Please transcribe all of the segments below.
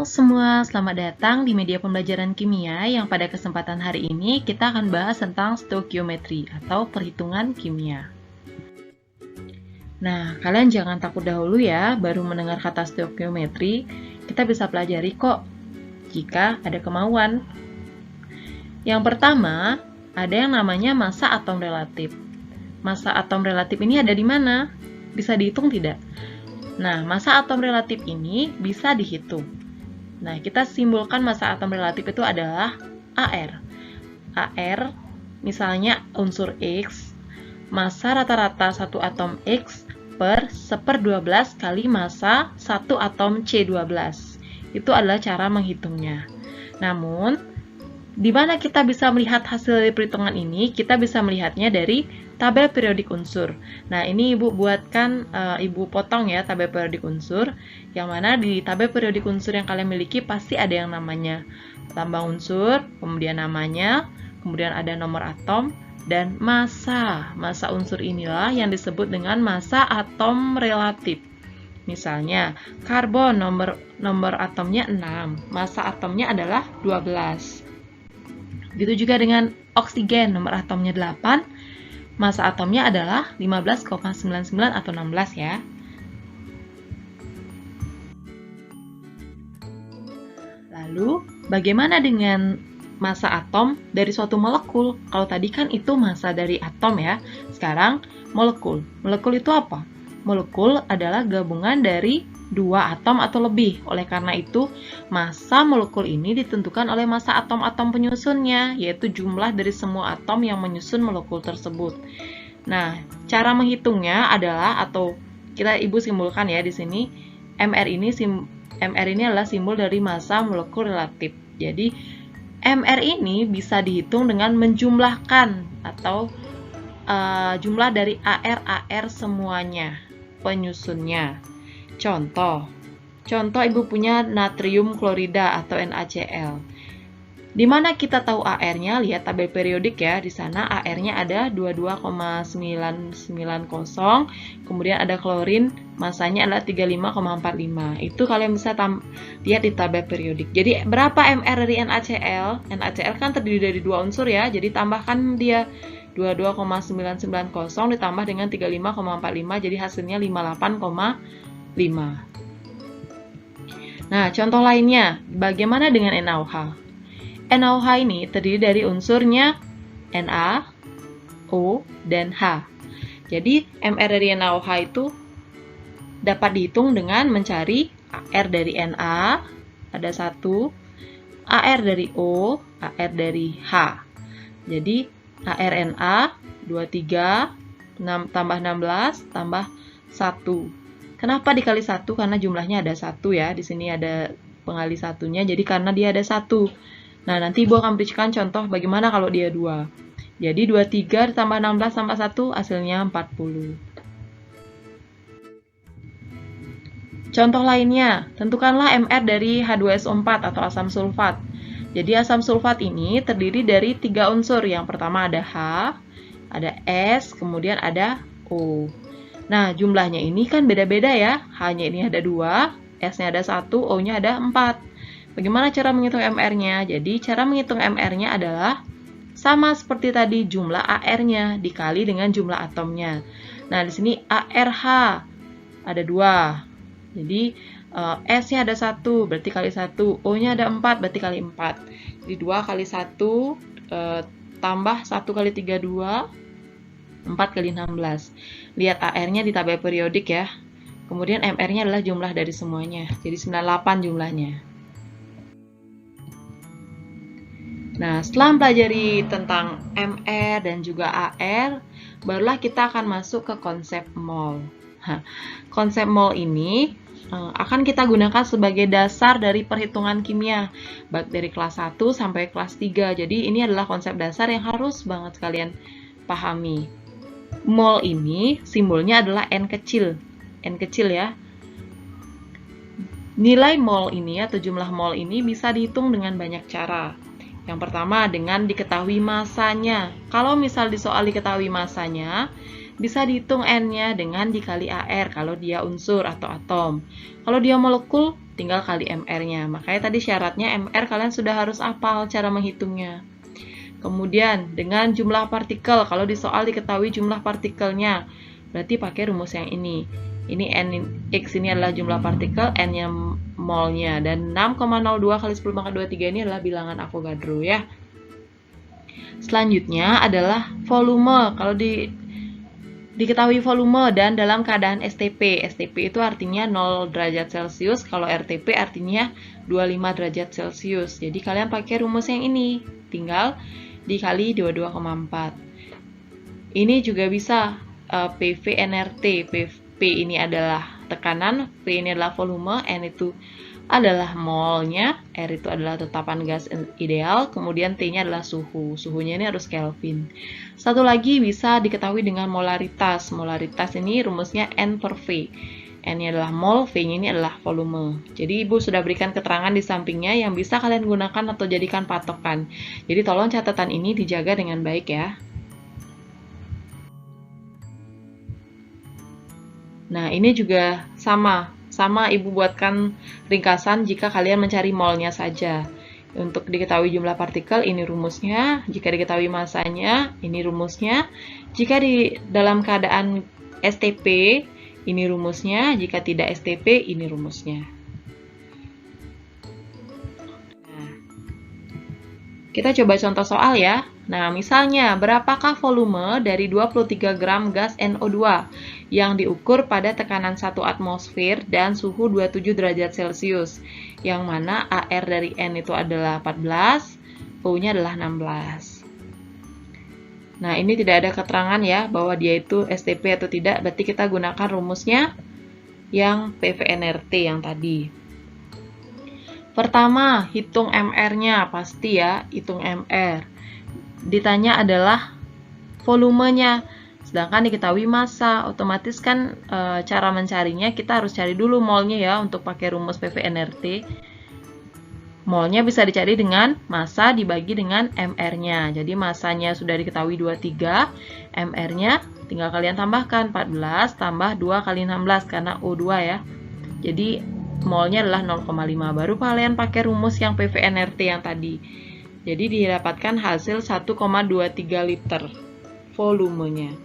semua, selamat datang di media pembelajaran kimia yang pada kesempatan hari ini kita akan bahas tentang stoikiometri atau perhitungan kimia. Nah, kalian jangan takut dahulu ya, baru mendengar kata stoikiometri, kita bisa pelajari kok, jika ada kemauan. Yang pertama, ada yang namanya massa atom relatif. Massa atom relatif ini ada di mana? Bisa dihitung tidak? Nah, massa atom relatif ini bisa dihitung. Nah, kita simbolkan massa atom relatif itu adalah AR. AR, misalnya unsur X, massa rata-rata satu atom X per 1/12 kali massa satu atom C12. Itu adalah cara menghitungnya. Namun, di mana kita bisa melihat hasil dari perhitungan ini? Kita bisa melihatnya dari tabel periodik unsur. Nah, ini Ibu buatkan, Ibu potong ya tabel periodik unsur, yang mana di tabel periodik unsur yang kalian miliki pasti ada yang namanya lambang unsur, kemudian namanya, kemudian ada nomor atom, dan massa. Massa unsur inilah yang disebut dengan massa atom relatif. Misalnya, karbon nomor atomnya 6, massa atomnya adalah 12. Begitu juga dengan oksigen, nomor atomnya 8, massa atomnya adalah 15,99 atau 16 ya. Lalu, bagaimana dengan massa atom dari suatu molekul? Kalau tadi kan itu massa dari atom ya, sekarang molekul. Molekul itu apa? Molekul adalah gabungan dari dua atom atau lebih. Oleh karena itu, massa molekul ini ditentukan oleh massa atom-atom penyusunnya, yaitu jumlah dari semua atom yang menyusun molekul tersebut. Nah, cara menghitungnya adalah, atau Ibu simbolkan ya di sini, MR ini adalah simbol dari massa molekul relatif. Jadi, MR ini bisa dihitung dengan menjumlahkan atau jumlah dari AR semuanya, penyusunnya. Contoh Ibu punya natrium klorida atau NaCl. Di mana kita tahu AR-nya? Lihat tabel periodik ya. Di sana AR-nya ada 22,990. Kemudian ada klorin, masanya adalah 35,45. Itu kalian bisa lihat di tabel periodik. Jadi berapa MR dari NaCl? NaCl kan terdiri dari dua unsur ya. Jadi tambahkan dia 22,990 ditambah dengan 35,45, jadi hasilnya 58,5. Nah, contoh lainnya, bagaimana dengan NaOH? NaOH ini terdiri dari unsurnya Na, O, dan H. Jadi, MR dari NaOH itu dapat dihitung dengan mencari AR dari Na, ada 1, AR dari O, AR dari H. Jadi, ARNA 23 tambah 16 tambah 1. Kenapa dikali 1? Karena jumlahnya ada 1 ya. Di sini ada pengali satunya, jadi karena dia ada 1. Nah, nanti Ibu akan berikan contoh bagaimana kalau dia 2. Jadi 23 ditambah 16 tambah 1 hasilnya 40. Contoh lainnya, tentukanlah MR dari H2SO4 atau asam sulfat. Jadi asam sulfat ini terdiri dari 3 unsur. Yang pertama ada H, ada S, kemudian ada O. Nah, jumlahnya ini kan beda-beda ya. H-nya ini ada 2, S-nya ada 1, O-nya ada 4. Bagaimana cara menghitung MR-nya? Jadi cara menghitung MR-nya adalah sama seperti tadi, jumlah AR-nya dikali dengan jumlah atomnya. Nah, di sini ARH ada 2. Jadi S-nya ada 1, berarti kali 1. O-nya ada 4, berarti kali 4. Jadi 2 kali 1, tambah 1 kali 3, 2, 4 kali 16. Lihat AR-nya di tabel periodik ya. Kemudian MR-nya adalah jumlah dari semuanya. Jadi 98 jumlahnya. Nah, setelah mempelajari tentang MR dan juga AR, barulah kita akan masuk ke konsep mol. Konsep mol ini akan kita gunakan sebagai dasar dari perhitungan kimia, baik dari kelas 1 sampai kelas 3. Jadi ini adalah konsep dasar yang harus banget kalian pahami. Mol ini simbolnya adalah N kecil ya. Nilai mol ini atau jumlah mol ini bisa dihitung dengan banyak cara. Yang pertama dengan diketahui masanya. Kalau misal di soal diketahui masanya, bisa dihitung N-nya dengan dikali AR kalau dia unsur atau atom. Kalau dia molekul, tinggal kali MR-nya. Makanya tadi syaratnya MR kalian sudah harus hafal cara menghitungnya. Kemudian dengan jumlah partikel, kalau di soal diketahui jumlah partikelnya, berarti pakai rumus yang ini. Ini X ini adalah jumlah partikel, N-nya molnya, dan 6,02 kali 10 pangkat 23 ini adalah bilangan Avogadro ya. Selanjutnya adalah volume. Kalau diketahui volume dan dalam keadaan STP. STP itu artinya 0 derajat Celcius, kalau RTP artinya 25 derajat Celcius. Jadi kalian pakai rumus yang ini, tinggal dikali 22,4. Ini juga bisa PV nRT. P ini adalah tekanan, V ini adalah volume, N itu adalah molnya, R itu adalah tetapan gas ideal, kemudian T-nya adalah suhu. Suhunya ini harus Kelvin. Satu lagi bisa diketahui dengan molaritas. Molaritas ini rumusnya N per V. N-nya adalah mol, V-nya ini adalah volume. Jadi Ibu sudah berikan keterangan di sampingnya yang bisa kalian gunakan atau jadikan patokan. Jadi tolong catatan ini dijaga dengan baik ya. Nah, ini juga sama Ibu buatkan ringkasan jika kalian mencari molnya saja. Untuk diketahui jumlah partikel, ini rumusnya. Jika diketahui masanya, ini rumusnya. Jika di dalam keadaan STP, ini rumusnya. Jika tidak STP, ini rumusnya. Nah, kita coba contoh soal ya. Nah, misalnya, berapakah volume dari 23 gram gas NO2 yang diukur pada tekanan 1 atmosfer dan suhu 27 derajat Celcius, yang mana AR dari N itu adalah 14, O-nya adalah 16. Nah, ini tidak ada keterangan ya, bahwa dia itu STP atau tidak, berarti kita gunakan rumusnya yang PV-nRT yang tadi. Pertama, hitung MR-nya, pasti ya, hitung MR. Ditanya adalah volumenya, sedangkan diketahui massa, otomatis kan cara mencarinya kita harus cari dulu molnya ya untuk pakai rumus PV-nRT. Molnya bisa dicari dengan massa dibagi dengan MR-nya. Jadi massanya sudah diketahui 23, MR-nya tinggal kalian tambahkan 14 tambah 2 kali 16 karena O2 ya. Jadi molnya adalah 0,5. Baru kalian pakai rumus yang PV-nRT yang tadi. Jadi didapatkan hasil 1,23 liter volumenya.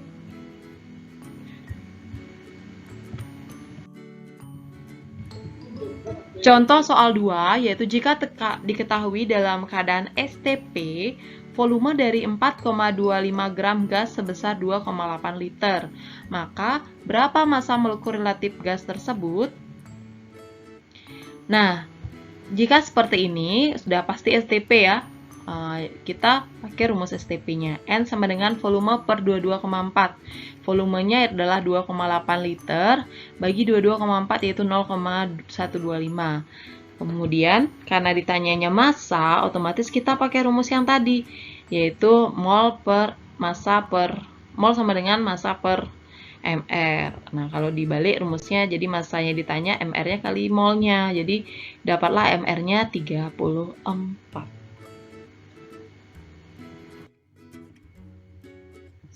Contoh soal 2, yaitu jika diketahui dalam keadaan STP, volume dari 4,25 gram gas sebesar 2,8 liter. Maka, berapa massa molekul relatif gas tersebut? Nah, jika seperti ini, sudah pasti STP ya. Kita pakai rumus STP-nya. N sama dengan volume per 22,4. Volumenya adalah 2,8 liter, bagi 22,4 yaitu 0,125. Kemudian, karena ditanyanya massa, otomatis kita pakai rumus yang tadi, yaitu mol sama dengan massa per MR. Nah, kalau dibalik rumusnya, jadi massanya ditanya, MR-nya kali molnya. Jadi, dapatlah MR-nya 34.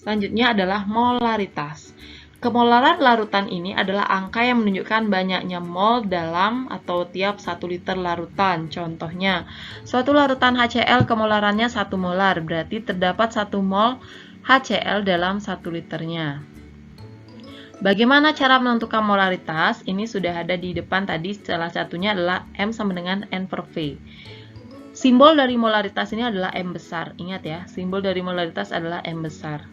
Selanjutnya adalah molaritas. Kemolaran larutan ini adalah angka yang menunjukkan banyaknya mol dalam atau tiap 1 liter larutan. Contohnya, suatu larutan HCl kemolarannya 1 molar, berarti terdapat 1 mol HCl dalam 1 liternya. Bagaimana cara menentukan molaritas? Ini sudah ada di depan tadi, salah satunya adalah M sama dengan N per V. Simbol dari molaritas ini adalah M besar. Ingat ya, simbol dari molaritas adalah M besar.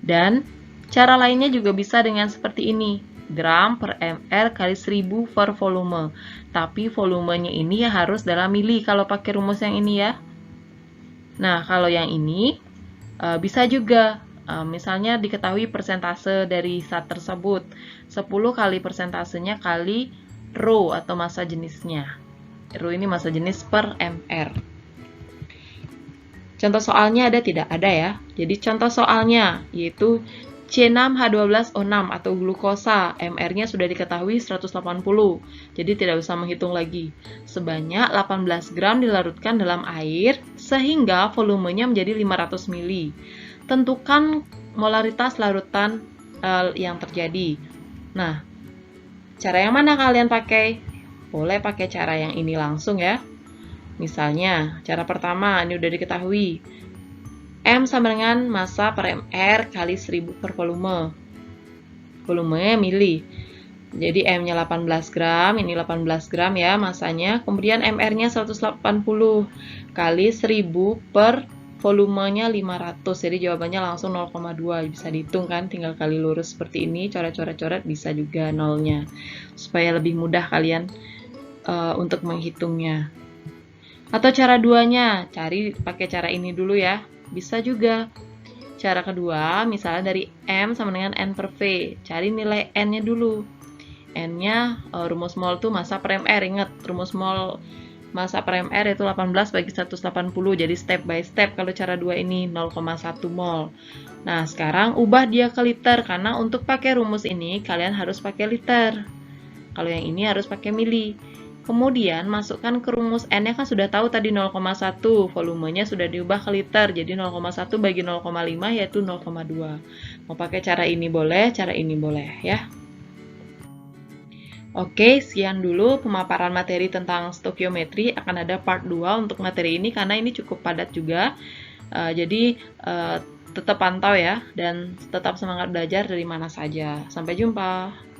Dan cara lainnya juga bisa dengan seperti ini, gram per mr kali 1000 per volume. Tapi volumenya ini harus dalam mili kalau pakai rumus yang ini ya. Nah, kalau yang ini bisa juga, misalnya diketahui persentase dari zat tersebut. 10 kali persentasenya kali rho atau massa jenisnya. Rho ini massa jenis per mr. Contoh soalnya ada tidak? Ada ya. Jadi contoh soalnya yaitu C6H12O6 atau glukosa. MR-nya sudah diketahui 180. Jadi tidak usah menghitung lagi. Sebanyak 18 gram dilarutkan dalam air sehingga volumenya menjadi 500 ml. Tentukan molaritas larutan yang terjadi. Nah, cara yang mana kalian pakai? Boleh pakai cara yang ini langsung ya. Misalnya, cara pertama ini udah diketahui. M sama dengan massa per mR kali 1000 per volume. Volumenya mili. Jadi M-nya 18 gram, ini 18 gram ya masanya. Kemudian MR-nya 180 kali 1000 per volumenya 500. Jadi jawabannya langsung 0,2. Bisa dihitung kan, tinggal kali lurus seperti ini, coret-coret-coret, bisa juga nolnya. Supaya lebih mudah kalian untuk menghitungnya. Atau cara duanya, cari pakai cara ini dulu ya. Bisa juga. Cara kedua, misalnya dari M sama dengan N per V. Cari nilai N-nya dulu. N-nya, rumus mol itu massa per mR. Ingat, rumus mol massa per mR itu 18 bagi 180. Jadi step by step kalau cara 2 ini 0,1 mol. Nah, sekarang ubah dia ke liter. Karena untuk pakai rumus ini, kalian harus pakai liter. Kalau yang ini harus pakai mili. Kemudian masukkan ke rumus N-nya kan sudah tahu tadi 0,1, volumenya sudah diubah ke liter, jadi 0,1 bagi 0,5 yaitu 0,2. Mau pakai cara ini boleh, cara ini boleh ya. Oke, sekian dulu pemaparan materi tentang stoikiometri. Akan ada part 2 untuk materi ini karena ini cukup padat juga. Jadi tetap pantau ya dan tetap semangat belajar dari mana saja. Sampai jumpa.